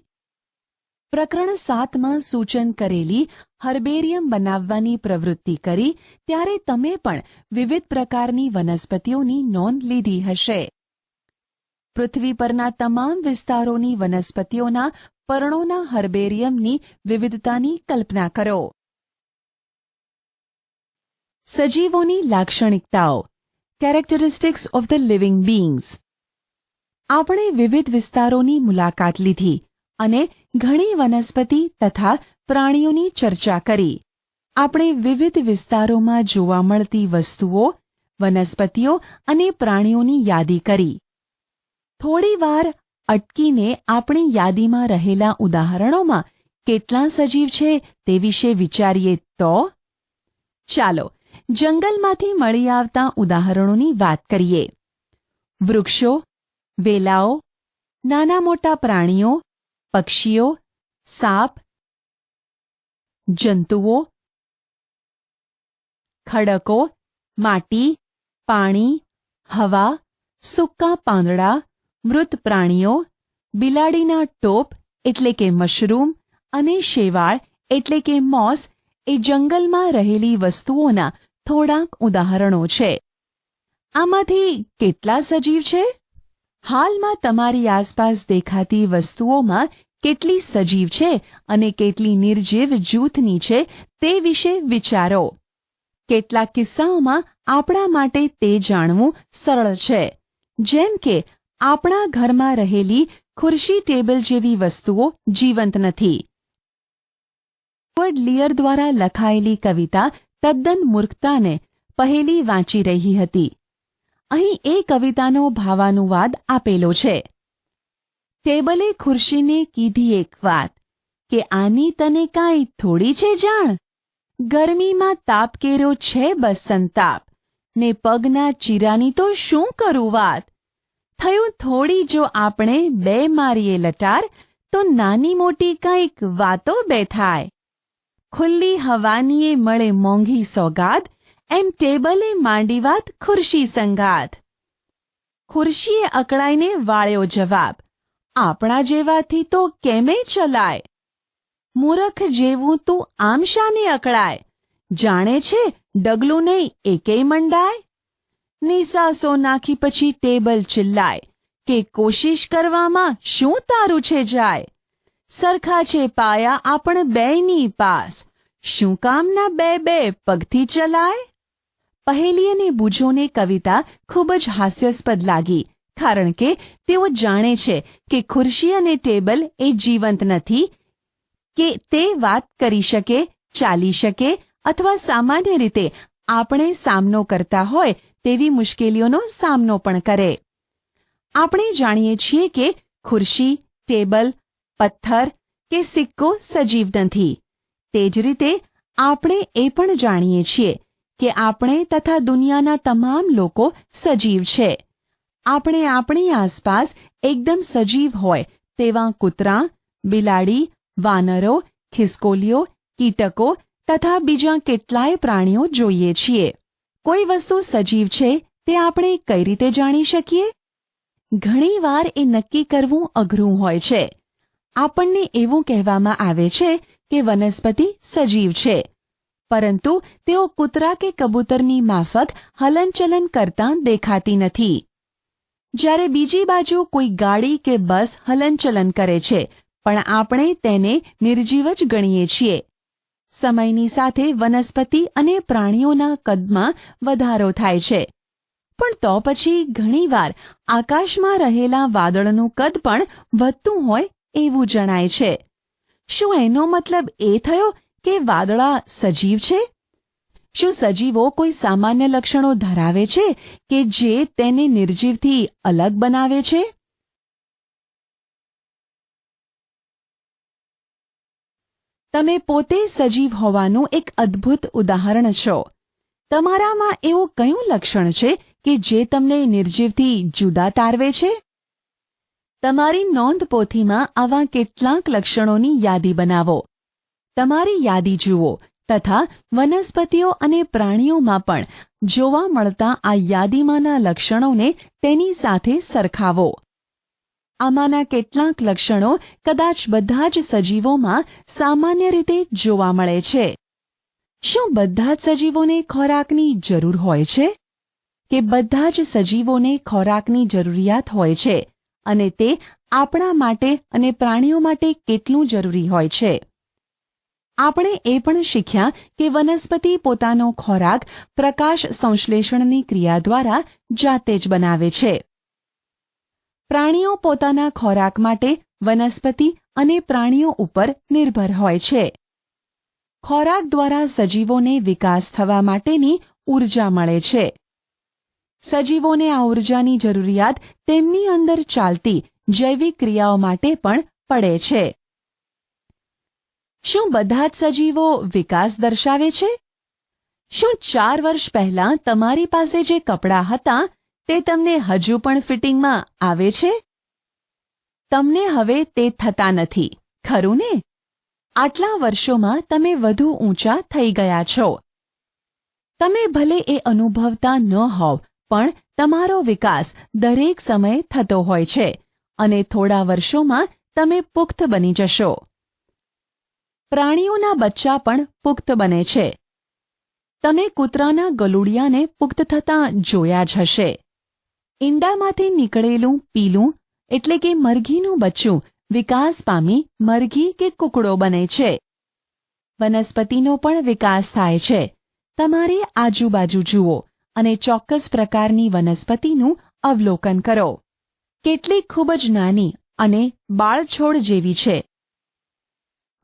પ્રકરણ 7માં સૂચન કરેલી હર્બેરિયમ બનાવવાની પ્રવૃત્તિ કરી ત્યારે તમે પણ વિવિધ પ્રકારની વનસ્પતિઓની નોંધ લીધી હશે. પૃથ્વી પરના તમામ વિસ્તારોની વનસ્પતિઓના પર્ણોના હર્બેરિયમની વિવિધતાની કલ્પના કરો. સજીવોની લાક્ષણિકતાઓ, કેરેક્ટરિસ્ટિક્સ ઓફ ધ લિવિંગ બીઇંગ્સ. આપણે વિવિધ વિસ્તારોની મુલાકાત લીધી અને ઘણી વનસ્પતિ તથા પ્રાણીઓની ચર્ચા કરી. આપણે વિવિધ વિસ્તારોમાં જોવા મળતી વસ્તુઓ, વનસ્પતિઓ અને પ્રાણીઓની યાદી કરી. થોડી વાર અટકીને આપણી યાદીમાં રહેલા ઉદાહરણોમાં કેટલા સજીવ છે તે વિશે વિચારીએ તો? ચાલો જંગલમાંથી મળી આવતા ઉદાહરણોની વાત કરીએ. વૃક્ષો, વેલાઓ, નાના મોટા પ્રાણીઓ, પક્ષીઓ, સાપ, જંતુઓ, ખડકો, માટી, પાણી, હવા, સૂકા પાંદડા, મૃત પ્રાણીઓ, બિલાડીના ટોપ એટલે કે મશરૂમ અને શેવાળ એટલે કે મોસ એ જંગલમાં રહેલી વસ્તુઓના થોડાક ઉદાહરણો છે. આમાંથી કેટલા સજીવ છે? હાલમાં તમારી આસપાસ દેખાતી વસ્તુઓમાં કેટલી સજીવ છે અને કેટલી નિર્જીવ જૂથની છે તે વિશે વિચારો. કેટલાક કિસ્સાઓમાં આપણા માટે તે જાણવું સરળ છે, જેમ કે આપણા ઘરમાં રહેલી ખુરશી ટેબલ જેવી વસ્તુઓ જીવંત નથી. એડવર્ડ લિયર દ્વારા લખાયેલી કવિતા તદ્દન મૂર્ખતાને પહેલી વાંચી રહી હતી. અહીં એ કવિતાનો ભાવાનુવાદ આપેલો છે. ટેબલે ખુરશીને કીધી એક વાત કે આની તને કાંઈ થોડી છે જાણ. ગરમીમાં તાપ કેરો છે બસ સંતાપ, ને પગના ચીરાની તો શું કરું વાત. થયું થોડી જો આપણે બે મારીએ લટાર, તો નાની મોટી કંઈક વાતો બે થાય. ખુલ્લી હવાનીએ મળે મોંઘી સોગાદ, એમ ટેબલે માંડી વાત ખુરશી સંગાત. ખુરશીએ અકળાઈને વાળ્યો જવાબ, આપણા જેવાથી તો કેમે ચલાય. મૂરખ જેવું તું આમ શાને અકળાય, જાણે છે ડગલું નહીં એકેય મંડાય. નિસાસો નાખી પછી ટેબલ ચિલ્લાય કે કોશિશ કરવામાં શું તારું છે જાય. સરખા છે પાયા આપણ બેયની પાસ, શું કામના બે બે પગથી ચલાય. પહેલી અને બૂઝોને કવિતા ખૂબ જ હાસ્યાસ્પદ લાગી, કારણ કે તેઓ જાણે છે કે ખુરશી અને ટેબલ એ જીવંત નથી, કે તે વાત કરી શકે, ચાલી શકે અથવા સામાન્ય રીતે આપણે સામનો કરતા હોય તેવી મુશ્કેલીઓનો સામનો પણ કરે. આપણે જાણીએ છીએ કે ખુરશી, ટેબલ, પથ્થર કે સિક્કો સજીવ નથી. તે જ રીતે આપણે એ પણ જાણીએ છીએ કે આપણે તથા દુનિયાના તમામ લોકો સજીવ છે. આપણે આપણી આસપાસ એકદમ સજીવ હોય તેવા કૂતરા, બિલાડી, વાનરો, ખિસકોલીઓ, કીટકો તથા બીજા કેટલાય પ્રાણીઓ જોઈએ છીએ. કોઈ વસ્તુ સજીવ છે તે આપણે કઈ રીતે જાણી શકીએ? ઘણીવાર એ નક્કી કરવું અઘરું હોય છે. આપણને એવું કહેવામાં આવે છે કે વનસ્પતિ સજીવ છે, પરંતુ તેઓ કૂતરા કે કબૂતરની માફક હલનચલન કરતા દેખાતી નથી. જ્યારે બીજી બાજુ કોઈ ગાડી કે બસ હલનચલન કરે છે, પણ આપણે તેને નિર્જીવ જ ગણીએ છીએ. સમયની સાથે વનસ્પતિ અને પ્રાણીઓના કદમાં વધારો થાય છે, પણ તો પછી ઘણીવાર આકાશમાં રહેલા વાદળનું કદ પણ વધતું હોય એવું જણાય છે. શું એનો મતલબ એ થયો કે વાદળા સજીવ છે? શું સજીવો કોઈ સામાન્ય લક્ષણો ધરાવે છે કે જે તેને નિર્જીવથી અલગ બનાવે છે? તમે પોતે સજીવ હોવાનું એક અદ્ભુત ઉદાહરણ છો. તમારામાં એવું કયું લક્ષણ છે કે જે તમને નિર્જીવથી જુદા તારવે છે? તમારી નોંધપોથીમાં આવા કેટલાક લક્ષણોની યાદી બનાવો. તમારી યાદી જુઓ તથા વનસ્પતિઓ અને પ્રાણીઓમાં પણ જોવા મળતા આ યાદીમાંના લક્ષણોને તેની સાથે સરખાવો. આમાંના કેટલાક લક્ષણો કદાચ બધા જ સજીવોમાં સામાન્ય રીતે જોવા મળે છે. શું બધા જ સજીવોને ખોરાકની જરૂર હોય છે? કે બધા જ સજીવોને ખોરાકની જરૂરિયાત હોય છે અને તે આપણા માટે અને પ્રાણીઓ માટે કેટલું જરૂરી હોય છે? આપણે એ પણ શીખ્યા કે વનસ્પતિ પોતાનો ખોરાક પ્રકાશ સંશ્લેષણની ક્રિયા દ્વારા જાતે જ બનાવે છે. પ્રાણીઓ પોતાના ખોરાક માટે વનસ્પતિ અને પ્રાણીઓ ઉપર નિર્ભર હોય છે. ખોરાક દ્વારા સજીવોને વિકાસ થવા માટેની ઊર્જા મળે છે. સજીવોને આ ઊર્જાની જરૂરિયાત તેમની અંદર ચાલતી જૈવિક ક્રિયાઓ માટે પણ પડે છે. શું બધા જ સજીવો વિકાસ દર્શાવે છે? શું 4 વર્ષ પહેલા તમારી પાસે જે કપડાં હતા તે તમને હજુ પણ ફિટિંગમાં આવે છે? તમને હવે તે થતા નથી, ખરું ને? આટલા વર્ષોમાં તમે વધુ ઊંચા થઈ ગયા છો. તમે ભલે એ અનુભવતા ન હોવ પણ તમારો વિકાસ દરેક સમયે થતો હોય છે અને થોડા વર્ષોમાં તમે પુખ્ત બની જશો. પ્રાણીઓના બચ્ચા પણ પુખ્ત બને છે. તમે કૂતરાના ગલુડિયાને પુખ્ત થતાં જોયા જ હશે. ઈંડામાંથી નીકળેલું પીલું એટલે કે મરઘીનું બચ્ચું વિકાસ પામી મરઘી કે કૂકડો બને છે. વનસ્પતિનો પણ વિકાસ થાય છે. તમારી આજુબાજુ જુઓ અને ચોક્કસ પ્રકારની વનસ્પતિનું અવલોકન કરો. કેટલીક ખૂબ જ નાની અને બાળછોડ જેવી છે,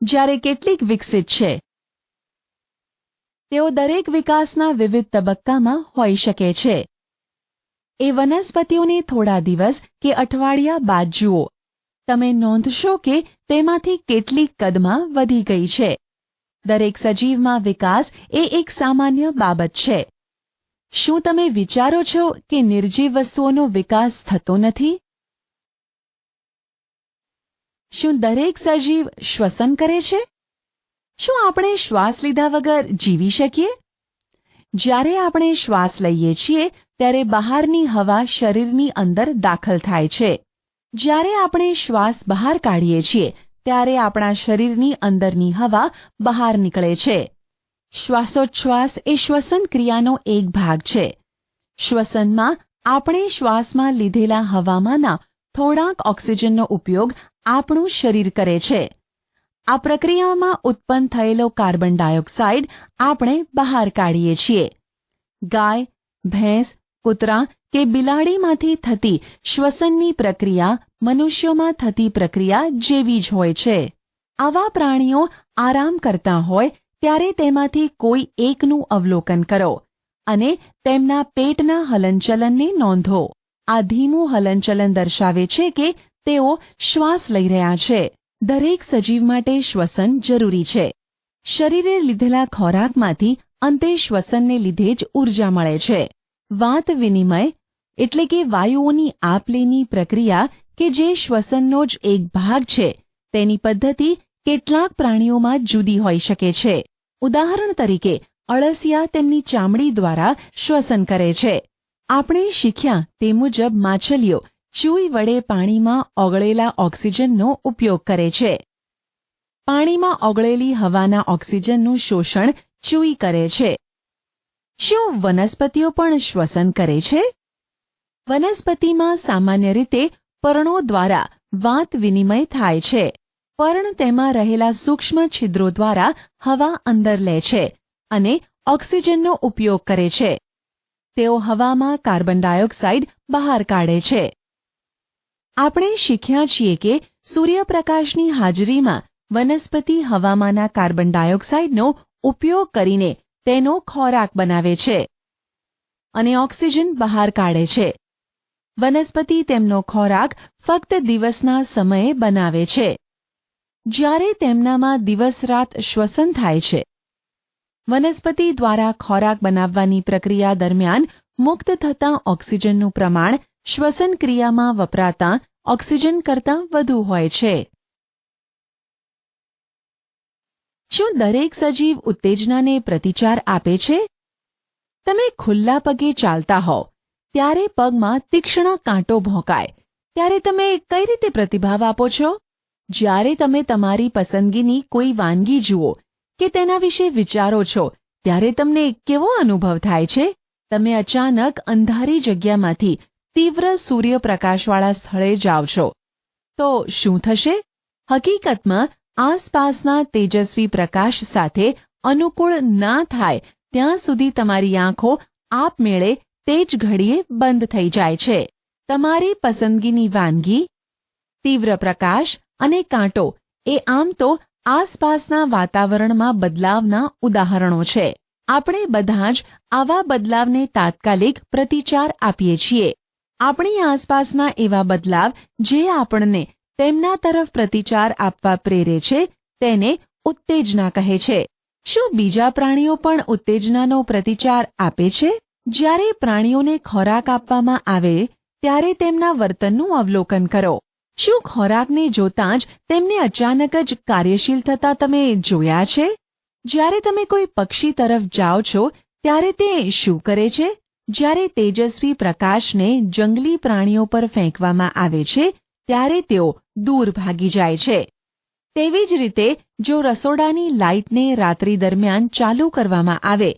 જ્યારે કેટલીક વિકસિત છે. તેઓ દરેક વિકાસના વિવિધ તબક્કામાં હોઈ શકે છે. એ વનસ્પતિઓને થોડા દિવસ કે અઠવાડિયા બાદ જુઓ. તમે નોંધશો કે તેમાંથી કેટલીક કદમાં વધી ગઈ છે. દરેક સજીવમાં વિકાસ એ એક સામાન્ય બાબત છે. શું તમે વિચારો છો કે નિર્જીવ વસ્તુઓનો વિકાસ થતો નથી? શું દરેક સજીવ શ્વસન કરે છે? શું આપણે શ્વાસ લીધા વગર જીવી શકીએ? જ્યારે આપણે શ્વાસ લઈએ છીએ ત્યારે બહારની હવા શરીરની અંદર દાખલ થાય છે. જ્યારે આપણે શ્વાસ બહાર કાઢીએ છીએ ત્યારે આપણા શરીરની અંદરની હવા બહાર નીકળે છે. શ્વાસોચ્છ્વાસ એ શ્વસન ક્રિયાનો એક ભાગ છે. શ્વસનમાં આપણે શ્વાસમાં લીધેલા હવામાંના થોડાક ઓક્સિજનનો ઉપયોગ આપણું શરીર કરે છે. આ પ્રક્રિયામાં ઉત્પન્ન થયેલો કાર્બન ડાયોક્સાઇડ આપણે બહાર કાઢીએ છીએ. ગાય, ભેંસ, કૂતરા કે બિલાડીમાંથી થતી શ્વસનની પ્રક્રિયા મનુષ્યોમાં થતી પ્રક્રિયા જેવી જ હોય છે. આવા પ્રાણીઓ આરામ કરતા હોય ત્યારે તેમાંથી કોઈ એકનું અવલોકન કરો અને તેમના પેટના હલનચલનને નોંધો. આ ધીમું હલનચલન દર્શાવે છે કે તેઓ શ્વાસ લઈ રહ્યા છે. દરેક સજીવ માટે શ્વસન જરૂરી છે. શરીરે લીધેલા ખોરાકમાંથી અંતે શ્વસનને લીધે જ ઊર્જા મળે છે. વાત વિનિમય એટલે કે વાયુઓની આપ-લેની પ્રક્રિયા કે જે શ્વસનનો જ એક ભાગ છે તેની પદ્ધતિ કેટલાક પ્રાણીઓમાં જુદી હોઈ શકે છે. ઉદાહરણ તરીકે અળસિયા તેમની ચામડી દ્વારા શ્વસન કરે છે. આપણે શીખ્યા તે મુજબ માછલીઓ ચૂઈ વડે પાણીમાં ઓગળેલા ઓક્સિજનનો ઉપયોગ કરે છે. પાણીમાં ઓગળેલી હવાના ઓક્સિજનનું શોષણ ચૂઈ કરે છે. શું વનસ્પતિઓ પણ શ્વસન કરે છે? વનસ્પતિમાં સામાન્ય રીતે પર્ણો દ્વારા વાત વિનિમય થાય છે. પર્ણ તેમાં રહેલા સૂક્ષ્મ છિદ્રો દ્વારા હવા અંદર લે છે અને ઓક્સિજનનો ઉપયોગ કરે છે. તેઓ હવામાં કાર્બન ડાયોક્સાઇડ બહાર કાઢે છે. આપણે શીખ્યા છીએ કે સૂર્યપ્રકાશની હાજરીમાં વનસ્પતિ હવામાંના કાર્બન ડાયોક્સાઇડનો ઉપયોગ કરીને તેનો ખોરાક બનાવે છે અને ઓક્સિજન બહાર કાઢે છે. વનસ્પતિ તેમનો ખોરાક ફક્ત દિવસના સમયે બનાવે છે, જ્યારે તેમનામાં દિવસ-રાત શ્વસન થાય છે. વનસ્પતિ દ્વારા ખોરાક બનાવવાની પ્રક્રિયા દરમિયાન મુક્ત થતાં ઓક્સિજનનું પ્રમાણ શ્વસન ક્રિયામાં વપરાતા ઓક્સિજન કરતાં વધુ હોય છે. શું દરેક સજીવ ઉત્તેજનાને પ્રતિચાર આપે છે? તમે ખુલ્લા પગે ચાલતા હો ત્યારે પગમાં તીક્ષ્ણ કાંટો ભોંકાય ત્યારે તમે કઈ રીતે પ્રતિભાવ આપો છો? જ્યારે તમે તમારી પસંદગીની કોઈ વાનગી જુઓ કે તેના વિશે વિચારો છો ત્યારે તમને કેવો અનુભવ થાય છે? તમે અચાનક અંધારી જગ્યામાંથી તીવ્ર સૂર્યપ્રકાશવાળા સ્થળે જાઓ છો તો શું થશે? હકીકતમાં આસપાસના તેજસ્વી પ્રકાશ સાથે અનુકૂળ ના થાય ત્યાં સુધી તમારી આંખો આપમેળે તે જ ઘડીએ બંધ થઈ જાય છે. તમારી પસંદગીની વાનગી, તીવ્ર પ્રકાશ અને કાંટો એ આમ તો આસપાસના વાતાવરણમાં બદલાવના ઉદાહરણો છે. આપણે બધા જ આવા બદલાવને તાત્કાલિક પ્રતિચાર આપીએ છીએ. આપણી આસપાસના એવા બદલાવ જે આપણને તેમના તરફ પ્રતિચાર આપવા પ્રેરે છે તેને ઉત્તેજના કહે છે. શું બીજા પ્રાણીઓ પણ ઉત્તેજનાનો પ્રતિચાર આપે છે? જ્યારે પ્રાણીઓને ખોરાક આપવામાં આવે ત્યારે તેમના વર્તનનું અવલોકન કરો. શું ખોરાકને જોતાં જ તેમને અચાનક જ કાર્યશીલ થતા તમે જોયા છે? જ્યારે તમે કોઈ પક્ષી તરફ જાઓ છો ત્યારે તે શું કરે છે? જ્યારે તેજસ્વી પ્રકાશને જંગલી પ્રાણીઓ પર ફેંકવામાં આવે છે ત્યારે તેઓ દૂર ભાગી જાય છે. તેવી જ રીતે જો રસોડાની લાઇટને રાત્રિ દરમિયાન ચાલુ કરવામાં આવે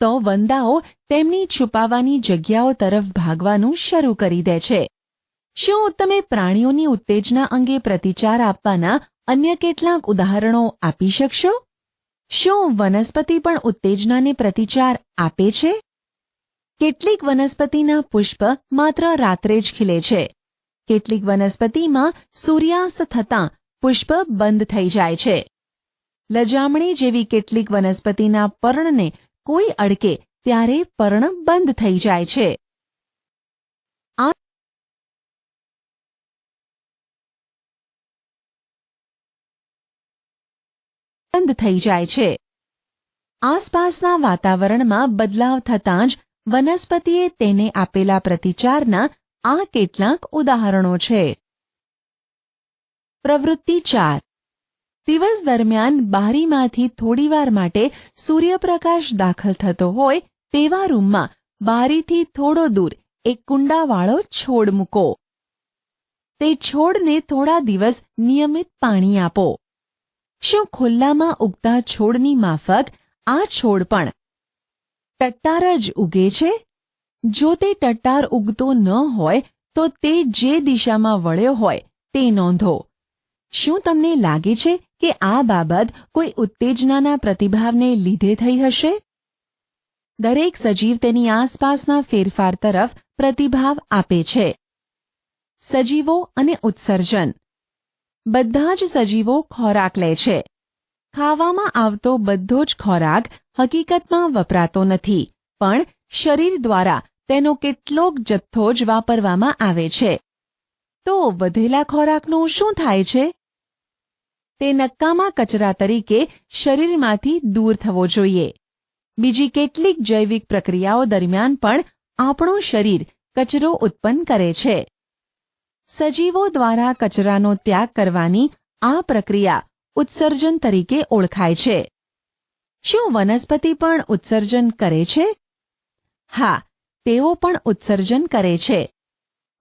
તો વંદાઓ તેમની છુપાવાની જગ્યાઓ તરફ ભાગવાનું શરૂ કરી દે છે. શું તમે પ્રાણીઓની ઉત્તેજના અંગે પ્રતિચાર આપવાના અન્ય કેટલાક ઉદાહરણો આપી શકશો? શું વનસ્પતિ પણ ઉત્તેજનાને પ્રતિચાર આપે છે? કેટલીક વનસ્પતિના પુષ્પ માત્ર રાત્રે જ ખીલે છે. કેટલીક વનસ્પતિમાં સૂર્યાસ્ત થતાં પુષ્પ બંધ થઈ જાય છે. લજામણી જેવી કેટલીક વનસ્પતિના પર્ણને કોઈ અડકે ત્યારે પર્ણ બંધ થઈ જાય છે. આસપાસના વાતાવરણમાં બદલાવ થતાં જ વનસ્પતિએ તેને આપેલા પ્રતિચારના આ કેટલાક ઉદાહરણો છે. પ્રવૃત્તિ 4. દિવસ દરમિયાન બારીમાંથી થોડીવાર માટે સૂર્યપ્રકાશ દાખલ થતો હોય તેવા રૂમમાં બારીથી થોડો દૂર એક કુંડાવાળો છોડ મૂકો. તે છોડને થોડા દિવસ નિયમિત પાણી આપો. શું ખુલ્લામાં ઉગતા છોડની માફક આ છોડ પણ ટટ્ટાર જ ઉગે છે? જો તે ટટ્ટાર ઉગતો ન હોય તો તે જે દિશામાં વળ્યો હોય તે નોંધો. શું તમને લાગે છે કે આ બાબત કોઈ ઉત્તેજનાના પ્રતિભાવને લીધે થઈ હશે? દરેક સજીવ તેની આસપાસના ફેરફાર તરફ પ્રતિભાવ આપે છે. સજીવો અને ઉત્સર્જન. બધા જ સજીવો ખોરાક લે છે. ખાવામાં આવતો બધો જ ખોરાક હકીકતમાં વપરાતો નથી, પણ શરીર દ્વારા તેનો કેટલોક જથ્થો જ વાપરવામાં આવે છે. તો વધેલા ખોરાકનું શું થાય છે? તે નક્કામાં કચરા તરીકે શરીરમાંથી દૂર થવો જોઈએ. બીજી કેટલીક જૈવિક પ્રક્રિયાઓ દરમિયાન પણ આપણું શરીર કચરો ઉત્પન્ન કરે છે. સજીવો દ્વારા કચરાનો ત્યાગ કરવાની આ પ્રક્રિયા ઉત્સર્જન તરીકે ઓળખાય છે. શું વનસ્પતિ પણ ઉત્સર્જન કરે છે? હા, તેઓ પણ ઉત્સર્જન કરે છે.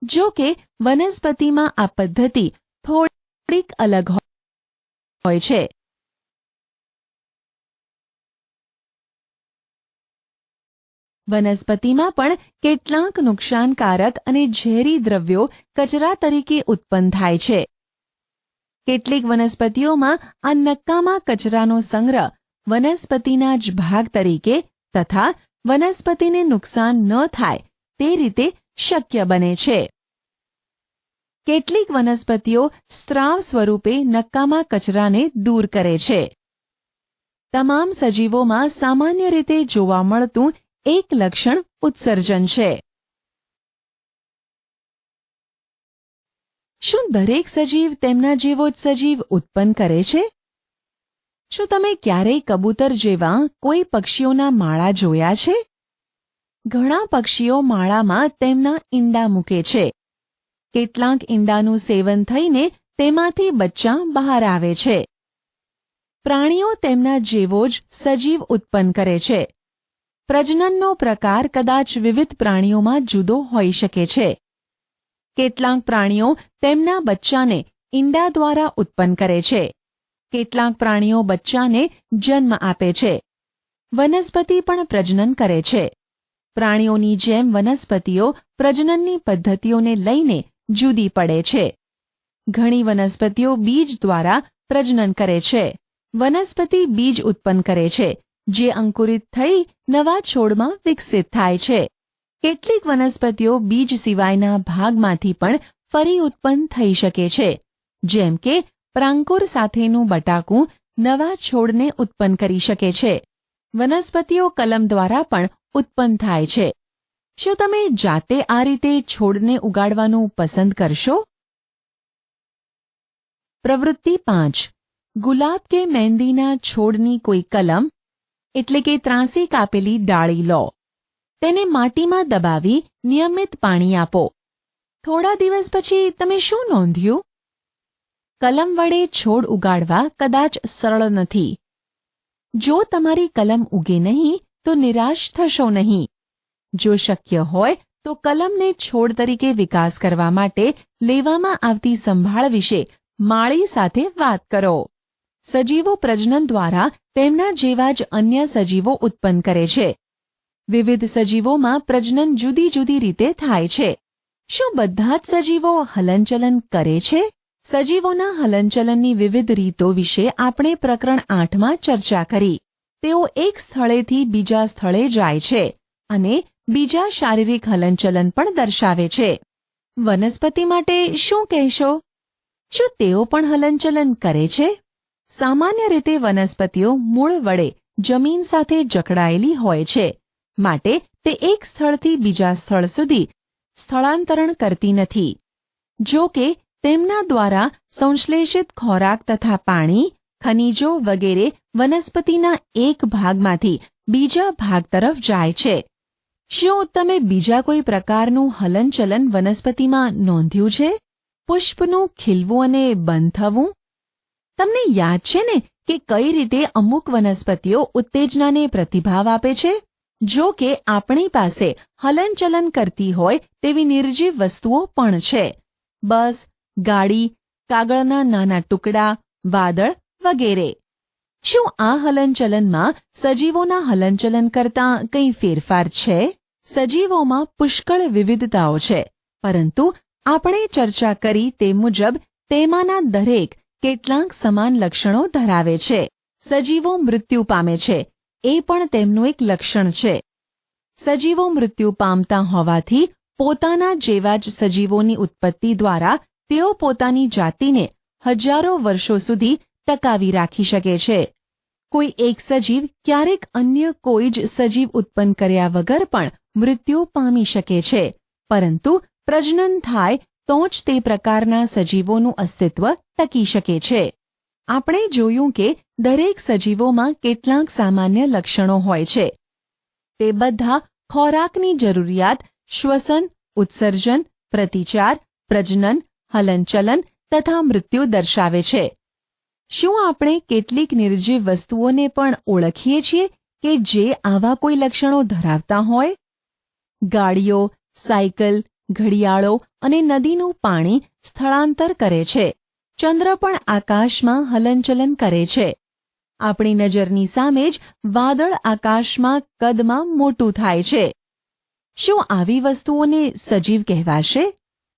જો કે વનસ્પતિમાં આ પદ્ધતિ થોડીક અલગ હોય છે. વનસ્પતિમાં પણ કેટલાક નુકસાનકારક અને ઝેરી દ્રવ્યો કચરા તરીકે ઉત્પન્ન થાય છે. કેટલીક વનસ્પતિઓમાં આ નક્કામાં કચરાનો સંગ્રહ વનસ્પતિના જ ભાગ તરીકે તથા વનસ્પતિને નુકસાન ન થાય તે રીતે શક્ય બને છે. કેટલીક વનસ્પતિઓ સ્ત્રાવ સ્વરૂપે નક્કામાં કચરાને દૂર કરે છે. તમામ સજીવોમાં સામાન્ય રીતે જોવા મળતું એક લક્ષણ ઉત્સર્જન છે. શું દરેક સજીવ તેમના જેવો જ સજીવ ઉત્પન્ન કરે છે? શું તમે ક્યારેય કબૂતર જેવા કોઈ પક્ષીઓના માળા જોયા છે? ઘણા પક્ષીઓ માળામાં તેમના ઈંડા મૂકે છે. કેટલાક ઈંડાનું સેવન થઈને તેમાંથી બચ્ચાં બહાર આવે છે. પ્રાણીઓ તેમના જેવો જ સજીવ ઉત્પન્ન કરે છે. પ્રજનનનો પ્રકાર કદાચ વિવિધ પ્રાણીઓમાં જુદો હોઈ શકે છે. કેટલાક પ્રાણીઓ તેમના બચ્ચાને ઈંડા દ્વારા ઉત્પન્ન કરે છે. કેટલાક પ્રાણીઓ બચ્ચાને જન્મ આપે છે. વનસ્પતિ પણ પ્રજનન કરે છે. પ્રાણીઓની જેમ વનસ્પતિઓ પ્રજનનની પદ્ધતિઓને લઈને જુદી પડે છે. ઘણી વનસ્પતિઓ બીજ દ્વારા પ્રજનન કરે છે. વનસ્પતિ બીજ ઉત્પન્ન કરે છે, જે અંકુરિત થઈ નવા છોડમાં વિકસિત થાય છે. કેટલીક વનસ્પતિઓ બીજ સિવાયના ભાગમાંથી પણ ફરી ઉત્પન્ન થઈ શકે છે, જેમ કે પ્રાંકુર સાથેનું બટાકું નવા છોડને ઉત્પન્ન કરી શકે છે. વનસ્પતિઓ કલમ દ્વારા પણ ઉત્પન્ન થાય છે. શું તમે જાતે આ રીતે છોડને ઉગાડવાનું પસંદ કરશો? પ્રવૃત્તિ 5. ગુલાબ કે મહેંદીના છોડની કોઈ કલમ એટલે કે ત્રાંસી કાપેલી ડાળી લો. તેને માટીમાં દબાવી નિયમિત પાણી આપો. થોડા દિવસ પછી તમે શું નોંધ્યું? કલમ વડે છોડ ઉગાડવા કદાચ સરળ નથી. જો તમારી કલમ ઉગે નહીં તો નિરાશ થશો નહીં. જો શક્ય હોય તો કલમને છોડ તરીકે વિકાસ કરવા માટે લેવામાં આવતી સંભાળ વિશે માળી સાથે વાત કરો. સજીવો પ્રજનન દ્વારા તેમના જેવા જ અન્ય સજીવો ઉત્પન્ન કરે છે. વિવિધ સજીવોમાં પ્રજનન જુદી જુદી રીતે થાય છે. શું બધા જ સજીવો હલનચલન કરે છે? સજીવોના હલનચલનની વિવિધ રીતો વિશે આપણે પ્રકરણ 8માં ચર્ચા કરી. તેઓ એક સ્થળેથી બીજા સ્થળે જાય છે અને બીજા શારીરિક હલનચલન પણ દર્શાવે છે. વનસ્પતિ માટે શું કહેશો? શું તેઓ પણ હલનચલન કરે છે? સામાન્ય રીતે વનસ્પતિઓ મૂળ વડે જમીન સાથે જકડાયેલી હોય છે, માટે તે એક સ્થળથી બીજા સ્થળ સુધી સ્થળાંતરણ કરતી નથી. જો કે તેમના દ્વારા સંશ્લેષિત ખોરાક તથા પાણી, ખનિજો વગેરે વનસ્પતિના એક ભાગમાંથી બીજા ભાગ તરફ જાય છે. શું તમે બીજા કોઈ પ્રકારનું હલનચલન વનસ્પતિમાં નોંધ્યું છે? પુષ્પનું ખીલવું અને બંધ થવું? તમને યાદ છે ને કે કઈ રીતે અમુક વનસ્પતિઓ ઉત્તેજનાને પ્રતિભાવ આપે છે? જો કે આપણી પાસે હલનચલન કરતી હોય તેવી નિર્જીવ વસ્તુઓ પણ છે. બસ, ગાડી, કાગળના નાના ટુકડા, વાદળ વગેરે. શું આ હલનચલનમાં સજીવોના હલનચલન કરતાં કંઈ ફેરફાર છે? સજીવોમાં પુષ્કળ વિવિધતાઓ છે, પરંતુ આપણે ચર્ચા કરી તે મુજબ તેમાંના દરેક કેટલાક સમાન લક્ષણો ધરાવે છે. સજીવો મૃત્યુ પામે છે, એ પણ તેમનું એક લક્ષણ છે. સજીવો મૃત્યુ પામતા હોવાથી પોતાના જેવા જ સજીવોની ઉત્પત્તિ દ્વારા તેઓ પોતાની જાતિને હજારો વર્ષો સુધી ટકાવી રાખી શકે છે. કોઈ એક સજીવ ક્યારેક અન્ય કોઈ જ સજીવ ઉત્પન્ન કર્યા વગર પણ મૃત્યુ પામી શકે છે, પરંતુ પ્રજનન થાય તો જ તે પ્રકારના સજીવોનું અસ્તિત્વ ટકી શકે છે. આપણે જોયું કે દરેક સજીવોમાં કેટલાક સામાન્ય લક્ષણો હોય છે. તે બધા ખોરાકની જરૂરિયાત, શ્વસન, ઉત્સર્જન, પ્રતિચાર, પ્રજનન, હલનચલન તથા મૃત્યુ દર્શાવે છે. શું આપણે કેટલીક નિર્જીવ વસ્તુઓને પણ ઓળખીએ છીએ કે જે આવા કોઈ લક્ષણો ધરાવતા હોય? ગાડીઓ, સાયકલ, ઘડિયાળો અને નદીનું પાણી સ્થળાંતર કરે છે. ચંદ્ર પણ આકાશમાં હલનચલન કરે છે. આપણી નજરની સામે જ વાદળ આકાશમાં કદમાં મોટું થાય છે. શું આવી વસ્તુઓને સજીવ કહેવાશે?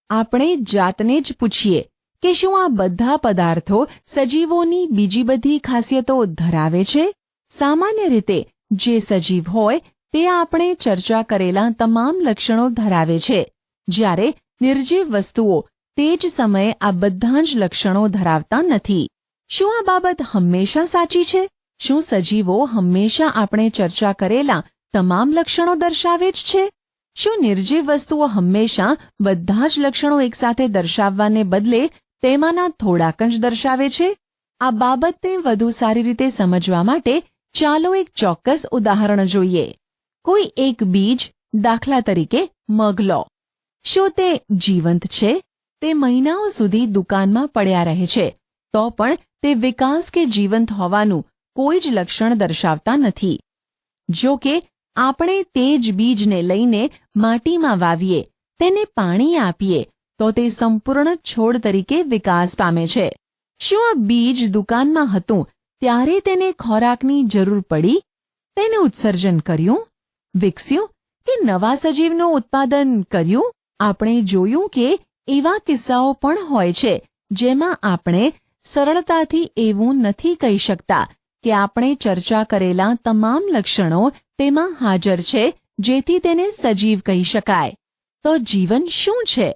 આપણે જાતને જ પૂછીએ કે શું આ બધા પદાર્થો સજીવોની બીજી બધી ખાસિયતો ધરાવે છે? સામાન્ય રીતે જે સજીવ હોય તે આપણે ચર્ચા કરેલા તમામ લક્ષણો ધરાવે છે, જ્યારે નિર્જીવ વસ્તુઓ તે જ સમયે આ બધા જ લક્ષણો ધરાવતા નથી. શું આ બાબત હંમેશા સાચી છે? શું સજીવો હંમેશા આપણે ચર્ચા કરેલા તમામ લક્ષણો દર્શાવે જ છે? શું નિર્જીવ વસ્તુઓ હંમેશા બધા જ લક્ષણો એકસાથે દર્શાવવાને બદલે તેમાંના થોડાક જ દર્શાવે છે? આ બાબતને વધુ સારી રીતે સમજવા માટે ચાલો એક ચોક્કસ ઉદાહરણ જોઈએ. કોઈ એક બીજ, દાખલા તરીકે મગ લો. શું તે જીવંત છે? તે મહિનાઓ સુધી દુકાનમાં પડ્યા રહે છે, તો પણ તે વિકાસ કે જીવંત હોવાનું કોઈ જ લક્ષણ દર્શાવતા નથી. જો કે આપણે તે જ બીજને લઈને માટીમાં વાવીએ, તેને પાણી આપીએ, તો તે સંપૂર્ણ છોડ તરીકે વિકાસ પામે છે. શું આ બીજ દુકાનમાં હતું ત્યારે તેને ખોરાકની જરૂર પડી? તેને ઉત્સર્જન કર્યું, વિકસ્યું કે નવા સજીવનું ઉત્પાદન કર્યું? આપણે જોયું કે એવા કિસ્સાઓ પણ હોય છે જેમાં આપણે સરળતાથી એવું નથી કહી શકતા કે આપણે ચર્ચા કરેલા તમામ લક્ષણો તેમાં હાજર છે, જેથી તેને સજીવ કહી શકાય. તો જીવન શું છે?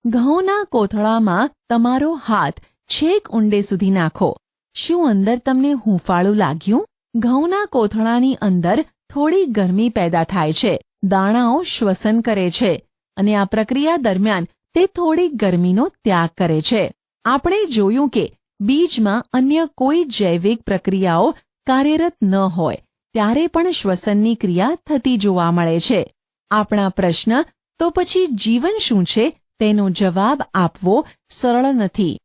ઘઉંના કોથળામાં તમારો હાથ છેક ઊંડે સુધી નાખો. શું અંદર તમને હૂંફાળું લાગ્યું? ઘઉંના કોથળાની અંદર થોડી ગરમી પેદા થાય છે. દાણાઓ શ્વસન કરે છે અને આ પ્રક્રિયા દરમિયાન તે થોડી ગરમીનો ત્યાગ કરે છે. આપણે જોયું કે બીજમાં અન્ય કોઈ જૈવિક પ્રક્રિયાઓ કાર્યરત ન હોય ત્યારે પણ શ્વસનની ક્રિયા થતી જોવા મળે છે. આપણા પ્રશ્ન તો પછી જીવન શું છે તેનો જવાબ આપવો સરળ નથી.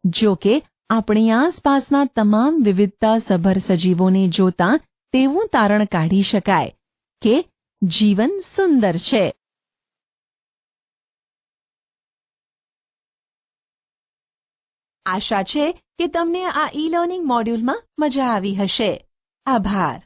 જો કે આપણી આસપાસના તમામ વિવિધતાસભર સજીવોને જોતા તેવું તારણ કાઢી શકાય કે જીવન સુંદર છે. આશા છે કે તમને આ ઈ લર્નિંગ મોડ્યુલમાં મજા આવી હશે. આભાર.